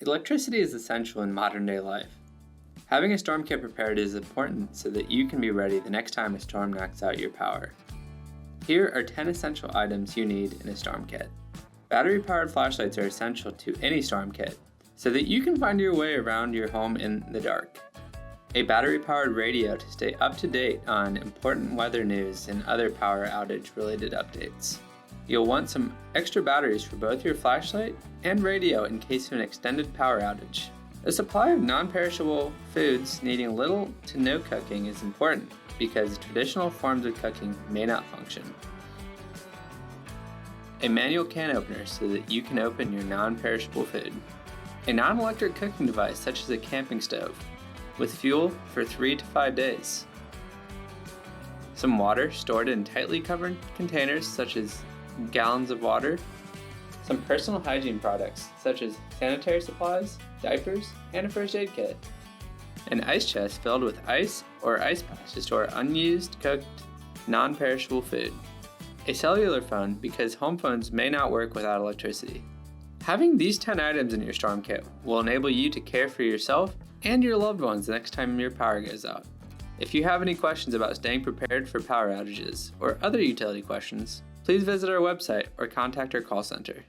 Electricity is essential in modern-day life. Having a storm kit prepared is important so that you can be ready the next time a storm knocks out your power. Here are 10 essential items you need in a storm kit. Battery-powered flashlights are essential to any storm kit so that you can find your way around your home in the dark. A battery-powered radio to stay up to date on important weather news and other power outage-related updates. You'll want some extra batteries for both your flashlight and radio in case of an extended power outage. A supply of non-perishable foods needing little to no cooking is important because traditional forms of cooking may not function. A manual can opener so that you can open your non-perishable food. A non-electric cooking device such as a camping stove with fuel for 3 to 5 days. Some water stored in tightly covered containers such as gallons of water. Some personal hygiene products such as sanitary supplies, diapers, and a first aid kit. An ice chest filled with ice or ice packs to store unused, cooked, non-perishable food. A cellular phone because home phones may not work without electricity. Having these 10 items in your storm kit will enable you to care for yourself and your loved ones the next time your power goes out. If you have any questions about staying prepared for power outages or other utility questions, please visit our website or contact our call center.